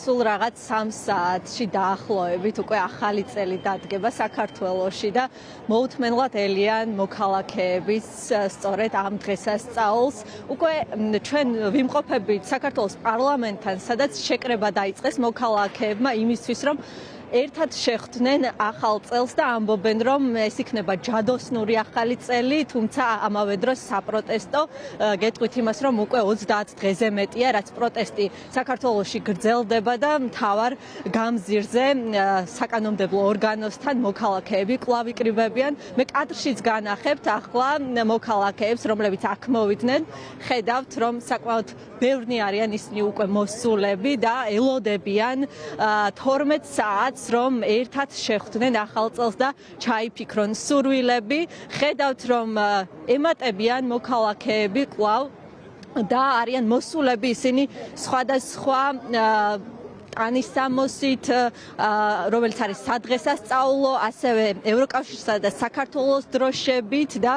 სულ რაღაც 3 საათში დაახლოებით უკვე ახალი წელი დადგება საქართველოში და მოუთმენლად ელიან მოქალაქეების სწორედ ამ დღესასწაულს. უკვე ჩვენ ვიმყოფებით საქართველოს პარლამენტთან, სადაც შეკრება დაიწყეს მოქალაქეებმა იმისთვის, რომ ერთად შეხვდნენ ახალ წელს და ამბობენ, რომ ეს იქნება ჯადოსნური ახალი წელი, თუმცა ამავე დროს საპროტესტო გეტყვით იმას, რომ უკვე 30 დღეზე მეტია, რაც პროტესტი საქართველოში გრძელდება და მთავარ გამზირზე საკანონმდებლო ორგანოსთან მოქალაქეები კვლავ იკრიბებიან. მე კადრშიც განახებთ ახლა მოქალაქეებს, რომლებიც აქ მოვიდნენ, ხედავთ, რომ საკმაოდ ბევრნი არიან ისინი უკვე მოსულები და ელოდებიან 12 საათს რომ ერთად შეხვდნენ ახალ წელს და ჩაიფიქრონ სურვილები. ხედავთ, რომ ემატებიან მოქალაქეები კვლავ და არიან მოსულები ისინი სხვადასხვა ტანისამოსით, რომელიც არის სადღესასწაულო, ასევე ევროკავშირსა და საქართველოს დროშებით და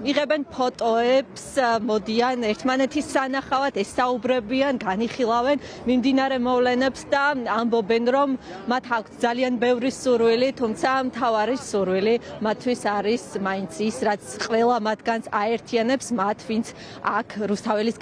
იღებენ ფოტოებს, მოდიან ერთმანეთის სანახავად, ესაუბრებიან, განიხილავენ მიმდინარე მოვლენებს და ამბობენ, რომ მათ აქვს ძალიან ბევრი სურვილი, თუმცა მთავარი სურვილი მათთვის არის მაინც ის, რაც ყველა მათგანს აერთიანებს, მათ, ვინც აქ რუსთაველის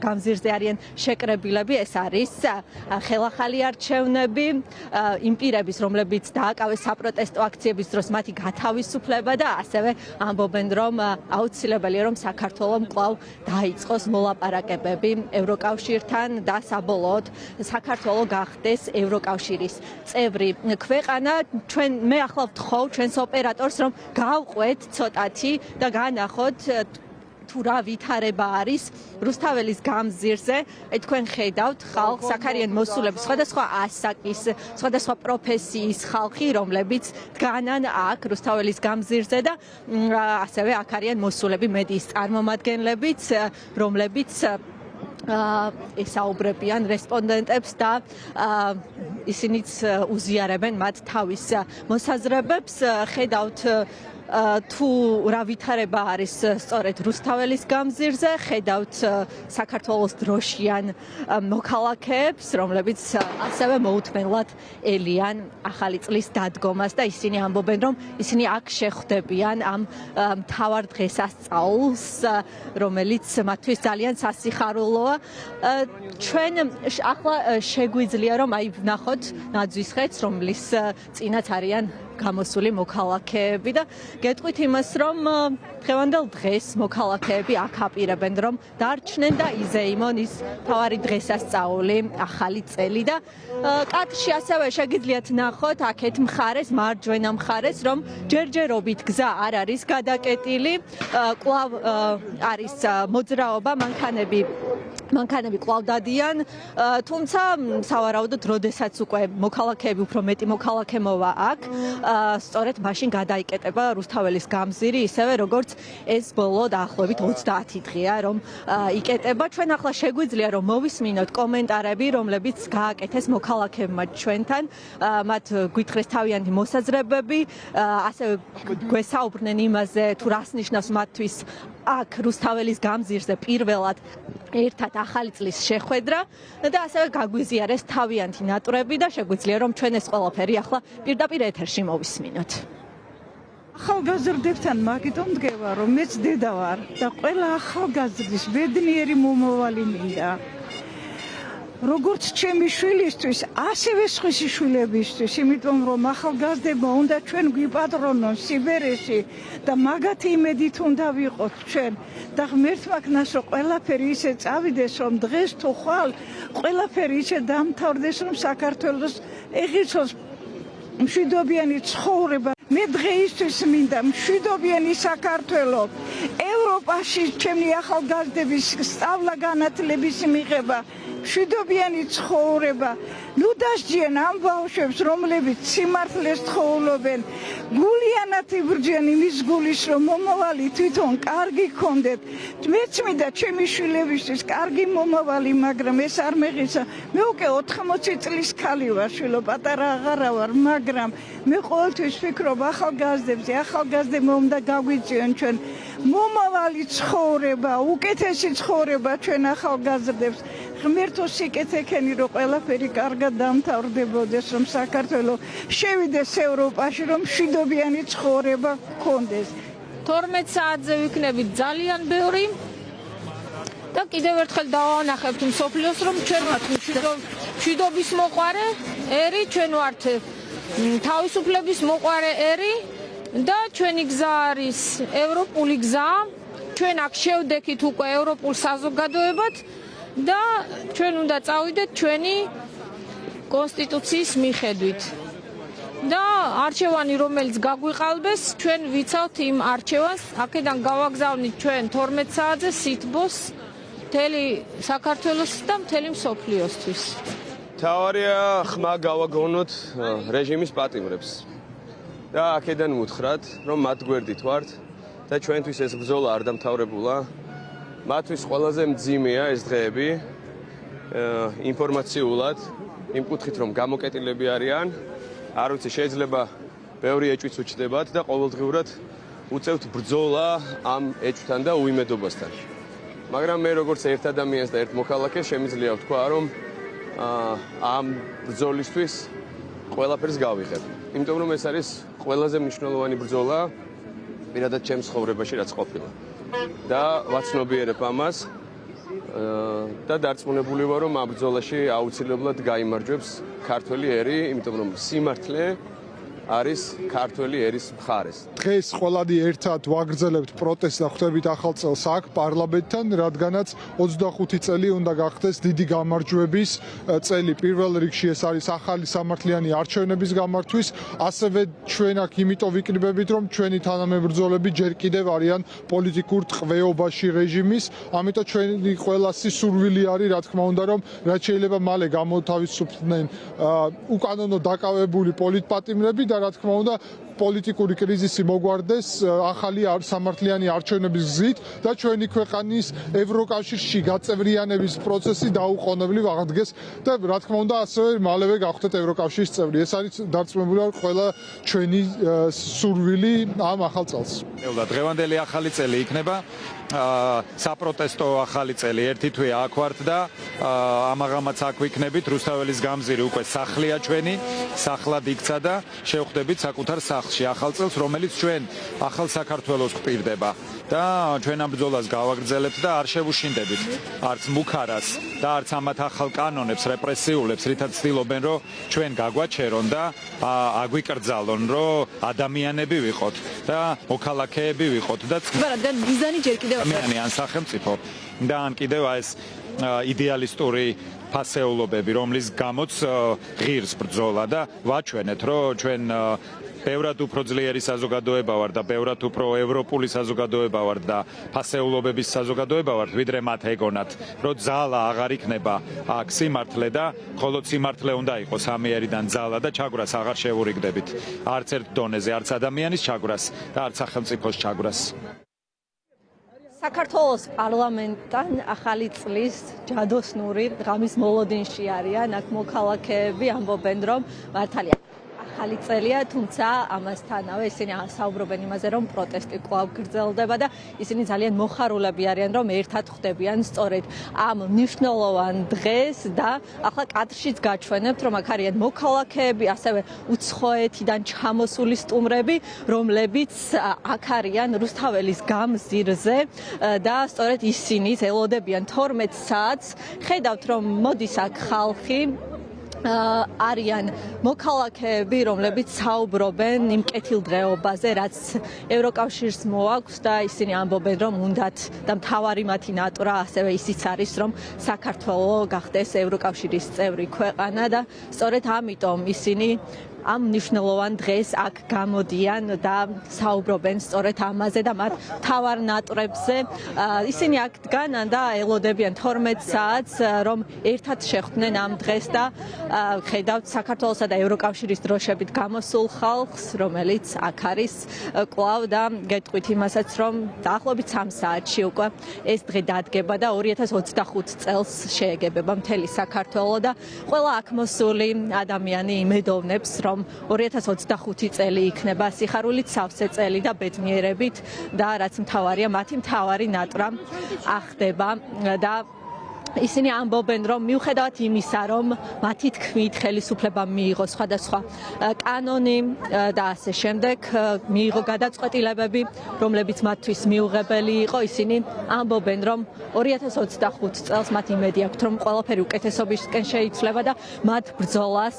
გამზირზე არიან შეკრებილები, ეს არის ხელახალი არჩევნები, იმ პირების, რომლებიც დააკავეს საპროტესტო აქციების დროს მათი გათავისუფლება და ასევე ამბობენ, რომ აუცილებელია, რომ საქართველომ კვლავ დაიწყოს მოლაპარაკებები ევროკავშირთან და საბოლოოდ საქართველო გახდეს ევროკავშირის წევრი ქვეყანა. მე ახლა ვთხოვ ჩვენს ოპერატორს, რომ გავყვეთ ცოტათი და განახოთ თუ რა ვითარება არის რუსთაველის გამზირზე. თქვენ ხედავთ ხალხს, აქ არიან მოსულები, სხვადასხვა ასაკის, სხვადასხვა პროფესიის ხალხი, რომლებიც დგანან აქ რუსთაველის გამზირზე და ასევე აქ არიან მოსულები მედიის წარმომადგენლებიც, რომლებიც ესაუბრებიან რესპონდენტებს და ისინიც უზიარებენ მათ თავის მოსაზრებებს. ხედავთ თუ რა ვითარება არის სწორედ რუსთაველის გამზირზე, ხედავთ საქართველოს დროშიან მოქალაქეებს, რომლებიც ასევე მოუთმენლად ელიან ახალი წლის დადგომას და ისინი ამბობენ, რომ ისინი აქ შეხვდებიან ამ მთავარ დღესასწაულს, რომელიც მათთვის ძალიან სასიხარულოა. ჩვენ ახლა შეგვიძლია რომ ვნახოთ ნაძვის ხედს, რომლის წინაც არიან გამოსული მოქალაქეები და გეტყვით იმას, რომ დღევანდელ დღეს მოქალაქეები აქ აპირებენ, რომ დარჩნენ და იზეიმონ ის მთავარი დღესასწაული, ახალი წელი და კადრში ასევე შეგიძლიათ ნახოთ აქეთ მხარეს, მარჯვენა მხარეს, რომ ჯერჯერობით გზა არ არის გადაკეტილი, კვლავ არის მოძრაობა, მანქანები კვლავ დადიან, თუმცა სავარაუდოდ როდესაც უკვე მოქალაქეები უფრო მეტი მოქალაქე მოვა აქ, სწორედ მაშინ გადაიკეტება რუსთაველის გამზირი, ისევე როგორც ეს ბოლო დაახლოებით 30 დღეა, რომ იკეტება. ჩვენ ახლა შეგვიძლია რომ მოვისმინოთ კომენტარები, რომლებიც გააკეთეს მოქალაქეებმა ჩვენთან, მათ გვითხრეს თავიანთი მოსაზრებები, ასევე გვესაუბრნენ იმაზე, თუ რას ნიშნავს მათთვის აქ რუსთაველის გამზირზე პირველად ერთად ახალი წლის შეხვედრა და ასევე გაგვიზიარეს თავიანთი ნატვრები და შეგვიძლია რომ ჩვენ ეს ყველაფერი ახლა პირდაპირ ეთერში მოვისმინოთ. ახალგაზრდებთან მაგიტომ დგება, რომ მეც დედა ვარ და ყველა ახალგაზრდის ბედნიერი მომავალი მინდა. როგორც ჩემი შვილისთვის, ასევე სხვისი შვილებისთვის, იმიტომ რომ ახალგაზრდებმა უნდა ჩვენ გვიპატრონონ სიბერეში და მაგათი იმედით უნდა ვიყოთ ჩვენ და ღმერთმა ქნასო ყველაფერი ისე წავიდეს, რომ დღეს თუ ხვალ ყველაფერი ისე დამთავრდეს, რომ საქართველოს ეღირსოს მშვიდობიანი ცხოვრება. მე დღეისთვის მინდა მშვიდობიანი საქართველო, ევროპაში ჩემი ახალგაზრდების სწავლა-განათლების მიღება, მშვიდობიანი ცხოვრება. ნუ დასჯიან ამ ბავშვებს, რომლებიც სიმართლეს თხოვლობენ, გულიანად იბრძვიან იმის გულის, რომ მომავალი თვითონ კარგი გქონდეთ. მეც მინდა ჩემი შვილებისთვის კარგი მომავალი, მაგრამ ეს არ მეღიცა. მე უკვე 80 წლის ქალი ვარ, შვილო, პატარა აღარა ვარ, მაგრამ მე ყოველთვის ვფიქრობ ახალგაზრდებზე, ახალგაზრდებმა უნდა გაგვიწიონ ჩვენ მომავალი ცხოვრება, უკეთესი ცხოვრება ჩვენ ახალგაზრდებს ღმერთო სიკეთექენი რომ ყველაფერი კარგად დამთავრდებოდეს, რომ საქართველოს შევიდეს ევროპაში, რომ მშვიდობიანი ცხოვრება გქონდეს. 12 საათზე ვიქნებით ძალიან ბევრი და კიდევ ერთხელ დავანახებთ მსოფლიოს, რომ ჩვენ ვართ მშვიდობის მოყვარე ერი, ჩვენ ვართ თავისუფლების მოყვარე ერი და ჩვენი გზა არის ევროპული გზა. ჩვენ აქ შევდექით უკვე ევროპულ საზოგადოებად და ჩვენ უნდა წავიდეთ ჩვენი კონსტიტუციის მიხედვით. და არჩევანი რომელიც გაგვიყალბეს, ჩვენ ვიცავთ იმ არჩევანს, აქედან გავაგზავნით ჩვენ 12 საათზე სითბოს მთელი საქართველოს და მთელი მსოფლიოსთვის. თავარია ხმა გავაგონოთ რეჟიმის პატიმრებს და აქედან მუთხრათ, რომ მათ გვერდით ვართ და ჩვენთვის ეს ბრძოლა არ დამთავრებულა. მათთვის ყველაზე მძიმეა ეს დღეები ინფორმაციულად, იმ კუთხით რომ გამოკეტილები არიან. არ ვიცი, შეიძლება ბევრი ეჭვიც უჩნდებათ და ყოველდღიურად უწევთ ბრძოლა ამ ეჭვთან და უიმედობასთან. მაგრამ მე როგორც ერთ ადამიანს და ერთ მოქალაქეს შემიძლია ვთქვა, რომ ამ ბრძოლისთვის ყველაფერს გავიღებ. იმიტომ რომ ეს არის ყველაზე მნიშვნელოვანი ბრძოლა პირადად ჩემს ცხოვრებაში რაც ყოფილა. და ვაცნობიერებ ამას და დარწმუნებული ვარ, რომ ამ ბრძოლაში აუცილებლად გაიმარჯვებს ქართველი ერი, იმიტომ რომ სიმართლე არის ქართველი ერის მხარეს. დღეს ყველანი ერთად ვაგრძელებთ პროტესტს და ხვდებით ახალ წელს აქ პარლამენტთან, რადგანაც 25 წელი უნდა გახდეს დიდი გამარჯვების წელი. პირველ რიგში ეს არის ახალი სამართლიანი არჩევნების გამართვის, ასევე ჩვენ აქ იმიტომ ვიკრიბებით, რომ ჩვენი თანამებრძოლები ჯერ კიდევ არიან პოლიტიკურ ტყვეობაში რეჟიმის, ამიტომ ჩვენი ყველასი სურვილი არის, რა თქმა უნდა, რომ რაც შეიძლება მალე გამოთავისუფლდნენ უკანონო დაკავებული პოლიტპატიმრები და რა თქმა უნდა პოლიტიკური კრიზისი მოგვარდეს ახალი სამართლიანი არჩევნების გზით და ჩვენი ქვეყნის ევროკავშირში გაწევრიანების პროცესი დაუყოვნებლივ აღდგეს და რა თქმა უნდა ასევე მალევე გავხდეთ ევროკავშირის წევრი. ეს არის დარწმუნებული ვარ ყველა ჩვენი სურვილი ამ ახალ წელს. დღევანდელი ახალი წელი იქნება საპროტესტო ახალი წელი. ერთი თვე აქ ვართ და ამაღამაც აქ ვიქნებით. რუსთაველის გამზირი უკვე სახლია ჩვენი, სახლად იქცა და შევხვდებით საკუთარ სახლში ახალ წელს, რომელიც ჩვენ ახალ საქართველოს გვპირდება და ჩვენ ამ ბრძოლას გავაგრძელებთ და არ შევუშინდებით არც მუქარას და არც ამათ ახალ კანონებს, რეპრესიულებს, რითაც ცდილობენ, რომ ჩვენ გაგვაჩერონ და აგვიკრძალონ, რომ ადამიანები ვიყოთ და მოქალაქეები ვიყოთ და რადგან მიზანი ჯერ კიდევ ადამიანი ან სახელმწიფო და ან კიდევ ეს იდეალისტური ფასეულობები, რომლის გამოც ღირს ბრძოლა და ვაჩვენეთ, რომ ჩვენ ბევრად უფრო ძლიერი საზოგადოება ვარ და ბევრად უფრო ევროპული საზოგადოება ვარ და ფასეულობების საზოგადოება ვარ, ვიდრე მათ ეგონათ, რომ ძალა აღარ იქნება აქ სიმართლე და მხოლოდ სიმართლე უნდა იყოს ამიერიდან ძალა და ჩაგვრას აღარ შევურიგდებით. არც ერთ დონეზე, არც ადამიანის ჩაგვრას და არც სახელმწიფოს ჩაგვრას. საქართველოს პარლამენტთან ახალი წლის ჯადოსნური ღამის მოლოდინში არიან აქ მოქალაქეები, ამბობენ რომ მართალია ახალი წელია, თუმცა ამასთანავე ისინი საუბრობენ იმაზე, რომ პროტესტი კვლავ გრძელდება და ისინი ძალიან მოხარულები არიან, რომ ერთად ხვდებიან სწორედ ამ მნიშვნელოვან დღეს და ახლა კადრშიც გაჩვენებთ, რომ აქ არიან მოქალაქეები, ასევე უცხოეთიდან ჩამოსული სტუმრები, რომლებიც აქ არიან რუსთაველის გამზირზე და სწორედ ისინი ელოდებიან 12 საათს. ხედავთ, რომ მოდის აქ ხალხი არიან მოქალაქეები, რომლებიც საუბრობენ იმ კეთილდღეობაზე, რაც ევროკავშირს მოაქვს და ისინი ამბობენ, რომ უნდათ და მთავარი მათი ნატურა ასევე ისიც არის, რომ საქართველოს გახდეს ევროკავშირის წევრი ქვეყანა და სწორედ ამიტომ ისინი ამ მნიშვნელოვან დღეს აქ გამოდიან და საუბრობენ სწორედ ამაზე და მათ მთავარ ნატრებზე. ისინი აქ დგანან და ელოდებიან 12 საათს, რომ ერთად შეხვდნენ ამ დღეს და ხედავთ საქართველოსა და ევროკავშირის დროშებით გამოსულ ხალხს, რომელიც აქ არის კვლავ და გეტყვით იმასაც, რომ დაახლოებით 3 საათში უკვე ეს დღე დადგება და 2025 წელს შეეგებება მთელი საქართველო და ყველა აქ მოსული ადამიანი იმედოვნებს, რომ 2025 წელი იქნება სიხარულით სავსე წელი და ბედნიერებით და რაც მთავარია, მათი მთავარი ნატრა ახდება და ისინი ამბობენ, რომ მიუხედავად იმისა, რომ მათი თქმით ხელისუფლებამ მიიღო სხვადასხვა კანონი და ასე შემდეგ, მიიღო გადაწყვეტილებები, რომლებიც მათთვის მიუღებელი იყო, ისინი ამბობენ, რომ 2025 წელს მათ იმედი აქვთ, რომ ყველაფერი უკეთესობისკენ შეიცვლება და მათ ბრძოლას,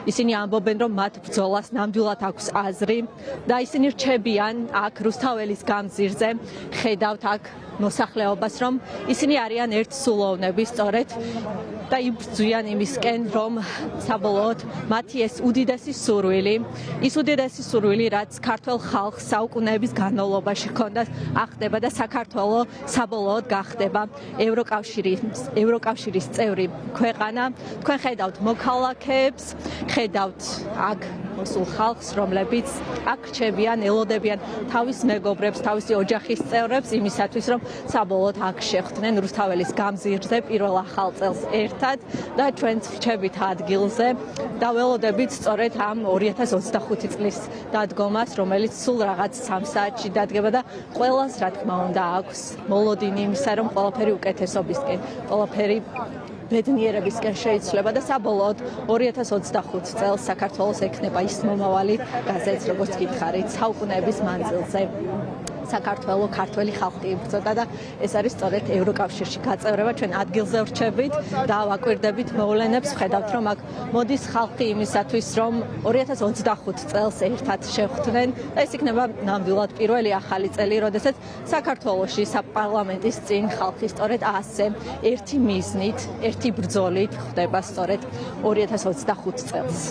ისინი ამბობენ, რომ მათ ბრძოლას ნამდვილად აქვს აზრი და ისინი რჩებიან აქ რუსთაველის გამზირზე, ხედავთ აქ მოსახლეობას, რომ ისინი არიან ერთსულოვნები სწორედ და იბრძვიან იმისკენ, რომ საბოლოოდ მათი ეს უდიდესი სურვილი, ის უდიდესი სურვილი, რაც ქართულ ხალხს საუკუნეების განმავლობაში ჰქონდათ, ახდება და საქართველო საბოლოოდ გახდება ევროკავშირის წევრი ქვეყანა. თქვენ ხედავთ მოქალაქეებს, ხედავთ აქ მოსულ ხალხს, რომლებიც აქ რჩებიან, ელოდებიან თავის მეგობრებს, თავისი ოჯახის წევრებს იმისათვის, რომ საბოლოოდ აქ შეხვდნენ რუსთაველის გამზირზე პირველ ახალ წელს ერთად და ჩვენც ვრჩებით ადგილზე და ველოდებით სწორედ ამ 2025 წლის დადგომას, რომელიც სულ რაღაც 3 საათში დადგება და ყველას რა თქმა უნდა აქვს მოლოდინი იმისა, რომ ყველაფერი უკეთესობისკენ, ყველაფერი ბედნიერებისკენ შეიცვლება და საბოლოოდ 2025 წელს საქართველოს ექნება ის მომავალი, რაზეც როგორც გითხარით, საუკუნეების მანძილზე საქართველო ქართველი ხალხი იბრძოდა და ეს არის სწორედ ევროკავშირში გაწევრება. ჩვენ ადგილზე ვრჩებით და ვაკვირდებით მოვლენებს, ხედავთ რომ აქ მოდის ხალხი იმისათვის, რომ 2025 წელს ერთად შეხვდნენ და ეს იქნება ნამდვილად პირველი ახალი წელი, როდესაც საქართველოში საპარლამენტის წინ ხალხი სწორედ ასე ერთი მიზნით, ერთი ბრძოლით ხვდება სწორედ 2025 წელს.